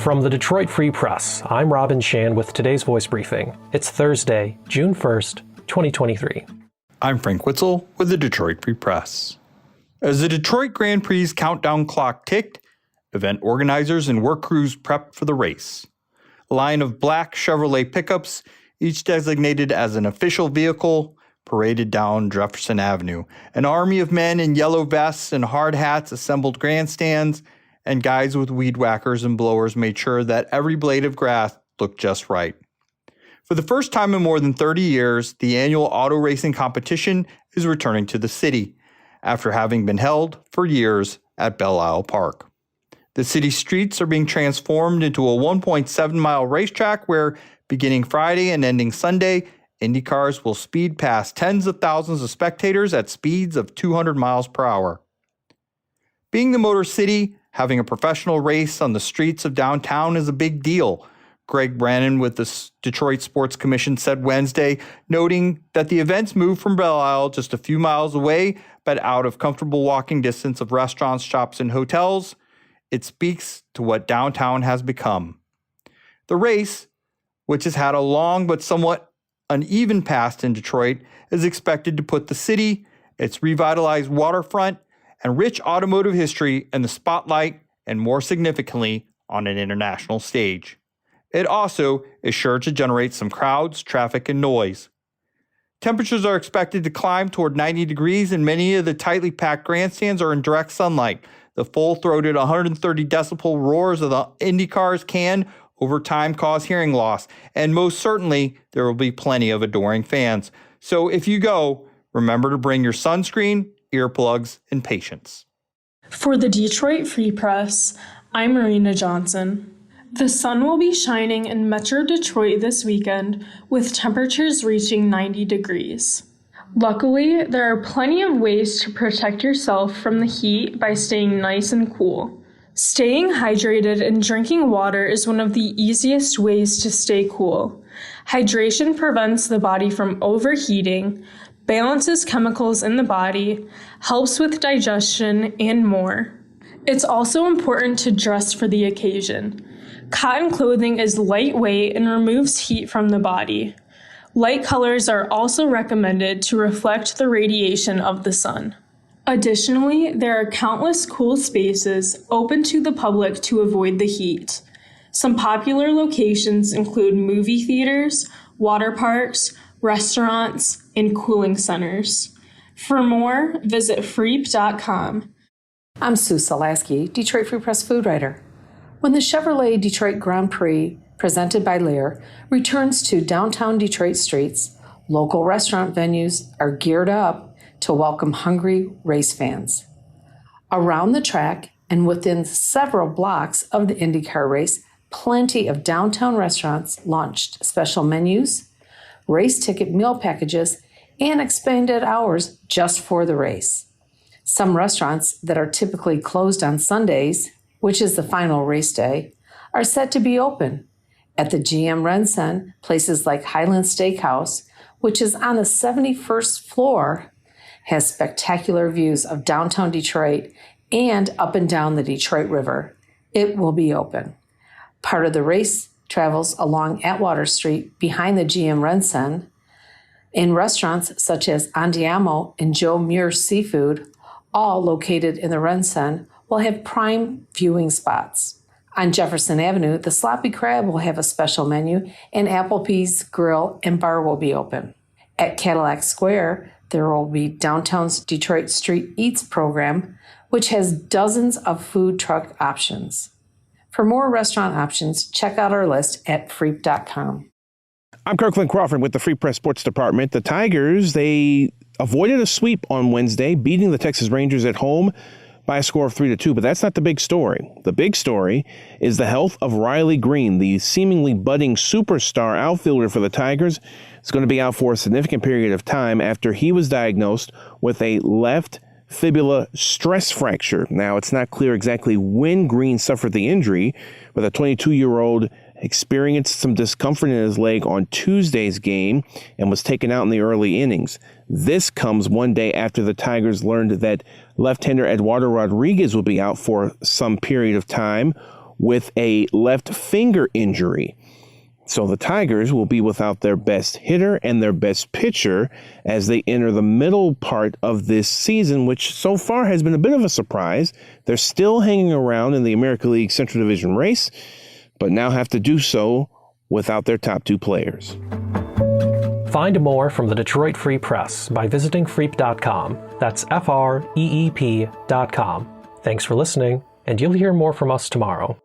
From the Detroit Free Press, I'm Robin Shan with today's voice briefing. It's Thursday, June 1st, 2023. I'm Frank Witzel with the Detroit Free Press. As the Detroit Grand Prix countdown clock ticked, event organizers and work crews prepped for the race. A line of black Chevrolet pickups, each designated as an official vehicle, paraded down Jefferson Avenue. An army of men in yellow vests and hard hats assembled grandstands, and guys with weed whackers and blowers made sure that every blade of grass looked just right. For the first time in more than 30 years, the annual auto racing competition is returning to the city, after having been held for years at Belle Isle Park. The city streets are being transformed into a 1.7-mile racetrack where, beginning Friday and ending Sunday, Indy cars will speed past tens of thousands of spectators at speeds of 200 miles per hour. Being the Motor City, having a professional race on the streets of downtown is a big deal, Greg Brannon with the Detroit Sports Commission said Wednesday, noting that the events moved from Belle Isle just a few miles away, but out of comfortable walking distance of restaurants, shops, and hotels. It speaks to what downtown has become. The race, which has had a long but somewhat uneven past in Detroit, is expected to put the city, its revitalized waterfront, and rich automotive history in the spotlight, and more significantly, on an international stage. It also is sure to generate some crowds, traffic, and noise. Temperatures are expected to climb toward 90 degrees, and many of the tightly packed grandstands are in direct sunlight. The full-throated 130 decibel roars of the Indy cars can, over time, cause hearing loss, and most certainly, there will be plenty of adoring fans. So if you go, remember to bring your sunscreen, earplugs, and patience. For the Detroit Free Press, I'm Marina Johnson. The sun will be shining in Metro Detroit this weekend, with temperatures reaching 90 degrees. Luckily, there are plenty of ways to protect yourself from the heat by staying nice and cool. Staying hydrated and drinking water is one of the easiest ways to stay cool. Hydration prevents the body from overheating, balances chemicals in the body, helps with digestion, and more. It's also important to dress for the occasion. Cotton clothing is lightweight and removes heat from the body. Light colors are also recommended to reflect the radiation of the sun. Additionally, there are countless cool spaces open to the public to avoid the heat. Some popular locations include movie theaters, water parks, restaurants, and cooling centers. For more, visit freep.com. I'm Sue Salaski, Detroit Free Press food writer. When the Chevrolet Detroit Grand Prix, presented by Lear, returns to downtown Detroit streets, local restaurant venues are geared up to welcome hungry race fans. Around the track and within several blocks of the IndyCar race, plenty of downtown restaurants launched special menus, race ticket meal packages, and expanded hours just for the race. Some restaurants that are typically closed on Sundays, which is the final race day, are set to be open. At the GM Rensen, places like Highland Steakhouse, which is on the 71st floor, has spectacular views of downtown Detroit and up and down the Detroit River. It will be open. Part of the race travels along Atwater Street behind the GM Rensen, in restaurants such as Andiamo and Joe Muir Seafood, all located in the Rensen, will have prime viewing spots. On Jefferson Avenue, the Sloppy Crab will have a special menu, and Applebee's Grill and Bar will be open. At Cadillac Square, there will be Downtown's Detroit Street Eats program, which has dozens of food truck options. For more restaurant options, check out our list at freep.com. I'm Kirkland Crawford with the Free Press Sports Department. The Tigers, they avoided a sweep on Wednesday, beating the Texas Rangers at home by a score of 3-2, but that's not the big story. The big story is the health of Riley Green, the seemingly budding superstar outfielder for the Tigers. Is going to be out for a significant period of time after he was diagnosed with a left fibula stress fracture. Now, it's not clear exactly when Green suffered the injury, but the 22-year-old experienced some discomfort in his leg on Tuesday's game and was taken out in the early innings. This comes one day after the Tigers learned that left-hander Eduardo Rodriguez will be out for some period of time, with a left finger injury. So the Tigers will be without their best hitter and their best pitcher as they enter the middle part of this season, which so far has been a bit of a surprise. They're still hanging around in the American League Central Division race, but now have to do so without their top two players. Find more from the Detroit Free Press by visiting freep.com. That's FREEP.com. Thanks for listening, and you'll hear more from us tomorrow.